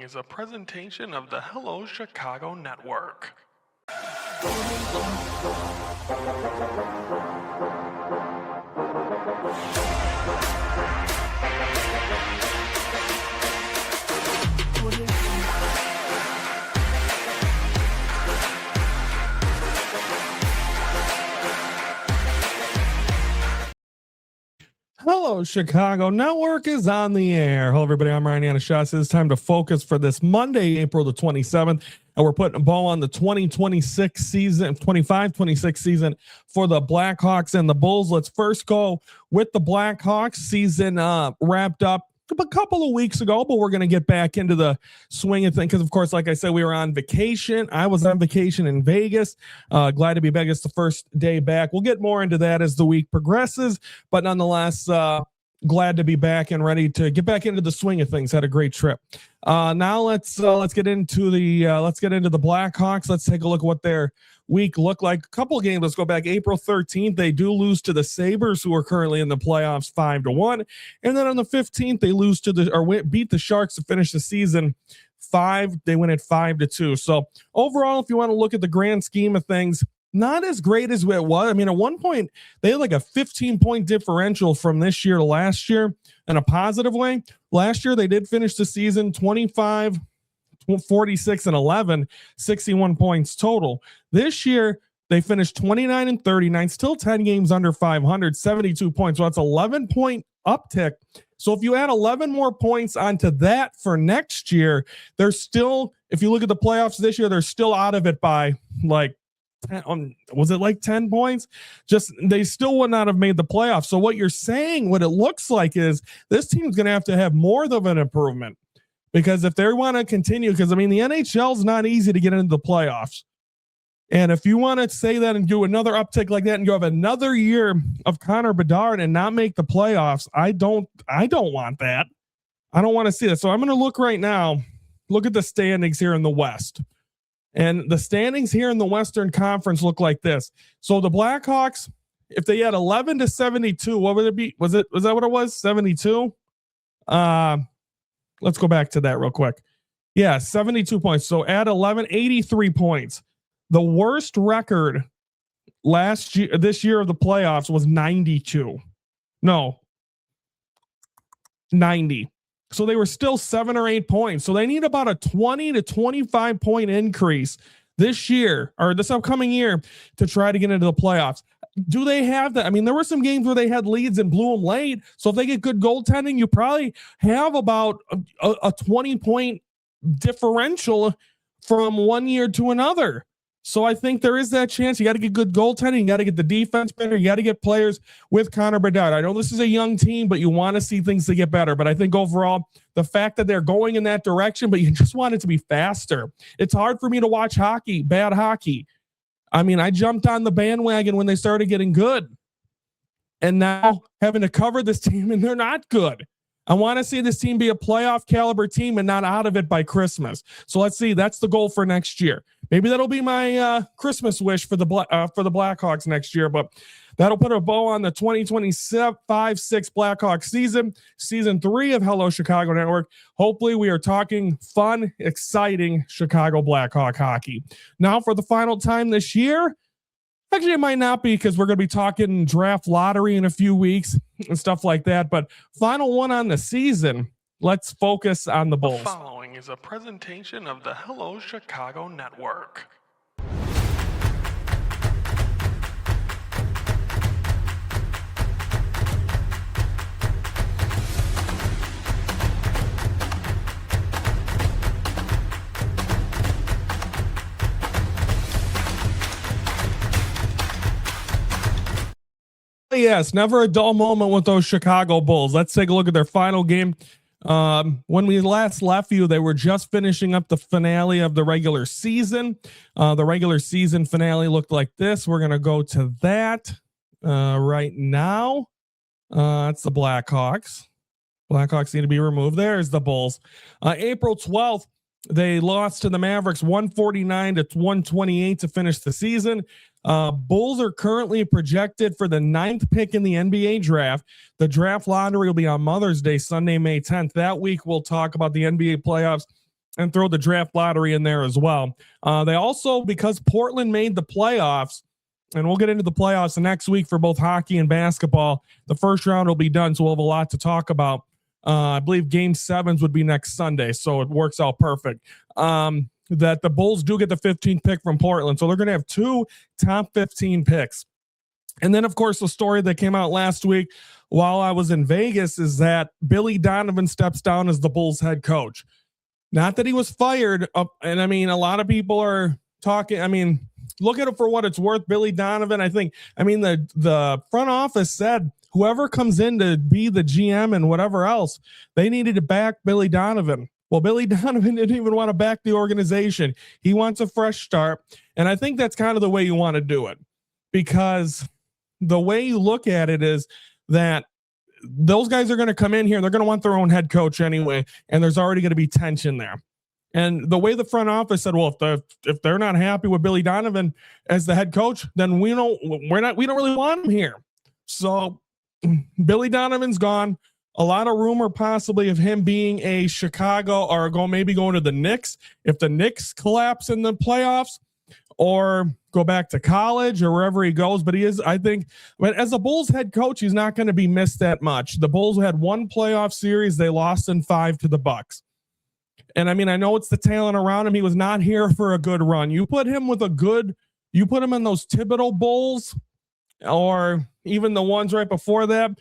is a presentation of the Hello Chicago Network. Hello, Chicago Network is on the air. Hello, everybody. I'm Ryan Yanishas. It's time to focus for this Monday, April the 27th, and we're putting a bow on the 2026 season, 25-26 season for the Blackhawks and the Bulls. Let's first go with the Blackhawks season wrapped up a couple of weeks ago, but we're going to get back into the swing of things because, of course, like I said, we were on vacation. I was on vacation in Vegas. Glad to be back. It's the first day back. We'll get more into that as the week progresses, but nonetheless, glad to be back and ready to get back into the swing of things. Had a great trip. Now let's get into the Blackhawks. Let's take a look at what their week looked like. A couple of games. Let's go back. April 13th, they do lose to the Sabres, who are currently in the playoffs 5-1, and then on the 15th, they lose to beat the Sharks to finish the season 5. They win it 5-2. So overall, if you want to look at the grand scheme of things, not as great as it was. I mean, at one point, they had like a 15-point differential from this year to last year in a positive way. Last year, they did finish the season 25, 46, and 11, 61 points total. This year, they finished 29 and 39, still 10 games under 500, 72 points. So that's 11-point uptick. So if you add 11 more points onto that for next year, they're still, if you look at the playoffs this year, they're still out of it by like, was it like 10 points? Just they still would not have made the playoffs. So what you're saying, what it looks like is this team's going to have more of an improvement, because if they want to continue, because I mean the NHL is not easy to get into the playoffs, and if you want to say that and do another uptick like that and you have another year of Connor Bedard and not make the playoffs, I don't want that. I don't want to see that. So I'm going to look right now. Look at the standings here in the West. And the standings here in the Western Conference look like this. So the Blackhawks, if they had 11-72, what would it be? Was that what it was? 72? Let's go back to that real quick. Yeah, 72 points. So add 11, 83 points. The worst record this year of the playoffs was 92. No, 90. So they were still 7 or 8 points. So they need about a 20 to 25 point increase this year or this upcoming year to try to get into the playoffs. Do they have that? I mean, there were some games where they had leads and blew them late. So if they get good goaltending, you probably have about a 20 point differential from one year to another. So I think there is that chance. You got to get good goaltending. You got to get the defense better. You got to get players with Connor Bedard. I know this is a young team, but you want to see things to get better. But I think overall, the fact that they're going in that direction, but you just want it to be faster. It's hard for me to watch bad hockey. I mean, I jumped on the bandwagon when they started getting good. And now having to cover this team, and they're not good. I want to see this team be a playoff caliber team and not out of it by Christmas. So let's see. That's the goal for next year. Maybe that'll be my Christmas wish for the Blackhawks next year. But that'll put a bow on the 2025-6 Blackhawks season 3 of Hello Chicago Network. Hopefully, we are talking fun, exciting Chicago Blackhawk hockey. Now, for the final time this year. Actually, it might not be, because we're going to be talking draft lottery in a few weeks and stuff like that. But final one on the season, let's focus on the Bulls. The following is a presentation of the Hello Chicago Network. Yes, never a dull moment with those Chicago Bulls. Let's take a look at their final game. When we last left you, they were just finishing up the finale of the regular season. The regular season finale looked like this. We're going to go to that right now. It's the Blackhawks. Blackhawks need to be removed. There's the Bulls. April 12th, they lost to the Mavericks 149-128 to finish the season. Bulls are currently projected for the 9th pick in the NBA draft. The draft lottery will be on Mother's Day, Sunday, May 10th. That week, we'll talk about the NBA playoffs and throw the draft lottery in there as well. They also, because Portland made the playoffs, and we'll get into the playoffs next week for both hockey and basketball. The first round will be done, so we'll have a lot to talk about. I believe game 7s would be next Sunday, so it works out perfect. That the Bulls do get the 15th pick from Portland, so they're going to have 2 top 15 picks. And then, of course, the story that came out last week while I was in Vegas is that Billy Donovan steps down as the Bulls head coach. Not that he was fired, and I mean, a lot of people are talking. I mean, look at it for what it's worth. Billy Donovan, the front office said whoever comes in to be the GM and whatever else, they needed to back Billy Donovan. Well, Billy Donovan didn't even want to back the organization. He wants a fresh start. And I think that's kind of the way you want to do it, because the way you look at it is that those guys are going to come in here. They're going to want their own head coach anyway. And there's already going to be tension there. And the way the front office said, well, if they're not happy with Billy Donovan as the head coach, then we don't really want him here. So Billy Donovan's gone. A lot of rumor possibly of him being a Chicago or maybe going to the Knicks if the Knicks collapse in the playoffs, or go back to college or wherever he goes. But he is, I think, but as a Bulls head coach, he's not going to be missed that much. The Bulls had 1 playoff series. They lost in 5 to the Bucks. And I mean, I know it's the talent around him. He was not here for a good run. You put him in those Thibodeau Bulls or even the ones right before that,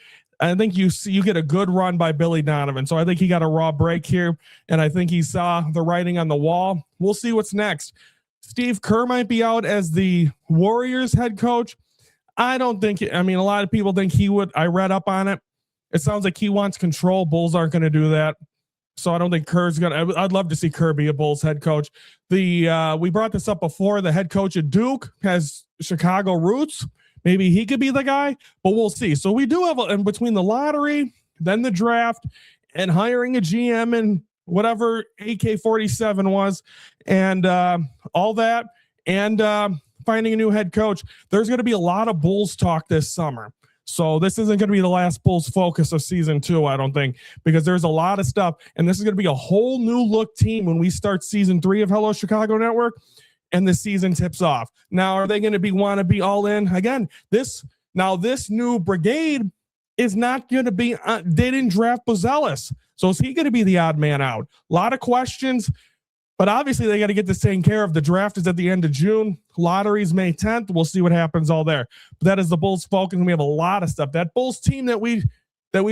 I think you get a good run by Billy Donovan. So I think he got a raw break here, and I think he saw the writing on the wall. We'll see what's next. Steve Kerr might be out as the Warriors head coach. I don't think, a lot of people think he would. I read up on it. It sounds like he wants control. Bulls aren't going to do that. So I don't think Kerr's going to, I'd love to see Kerr be a Bulls head coach. We brought this up before. The head coach at Duke has Chicago roots. Maybe he could be the guy, but we'll see. So we do have, in between the lottery, then the draft, and hiring a GM and whatever AK-47 was, and all that, and finding a new head coach, there's going to be a lot of Bulls talk this summer. So this isn't going to be the last Bulls focus of season 2, I don't think, because there's a lot of stuff, and this is going to be a whole new look team when we start season 3 of Hello Chicago Network and the season tips off. Now, are they going to want to be all in again? This new brigade is not going to be, they didn't draft Bozelis. So is he going to be the odd man out? A lot of questions, but obviously they got to get this taken care of. The draft is at the end of June. Lottery's May 10th. We'll see what happens all there. But that is the Bulls focus, and we have a lot of stuff. That Bulls team that we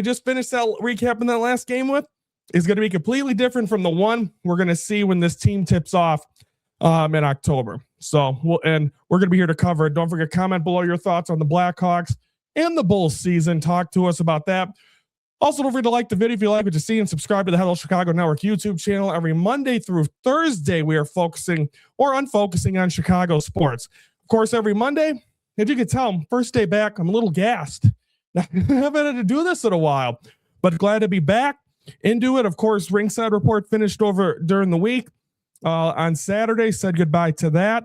just finished that recapping that last game with is going to be completely different from the one we're going to see when this team tips off in October. So we're going to be here to cover it. Don't forget, comment below your thoughts on the Blackhawks and the Bulls season. Talk to us about that. Also, don't forget to like the video if you like what you see, and subscribe to the Hello Chicago Network YouTube channel. Every Monday through Thursday, we are focusing or unfocusing on Chicago sports. Of course, every Monday, if you could tell, first day back, I'm a little gassed. I haven't had to do this in a while, but glad to be back into it. Of course, Ringside Report finished over during the week. On Saturday, said goodbye to that.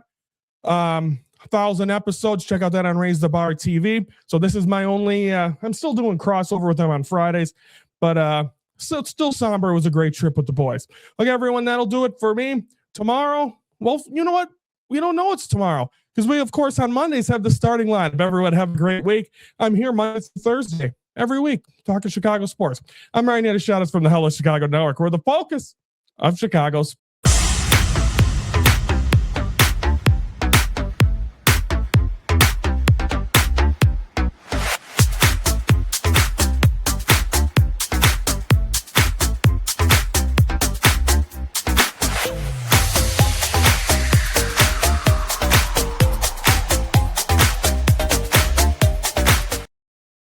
1,000 episodes. Check out that on Raise the Bar TV. So this is my only, I'm still doing crossover with them on Fridays, but so it's still somber. It was a great trip with the boys. Okay, everyone, that'll do it for me. Tomorrow, well, you know what? We don't know it's tomorrow because we, of course, on Mondays have the starting line. Everyone have a great week. I'm here Monday to Thursday every week talking Chicago sports. I'm Ryan Shout-outs from the Hello Chicago Network. We're the focus of Chicago's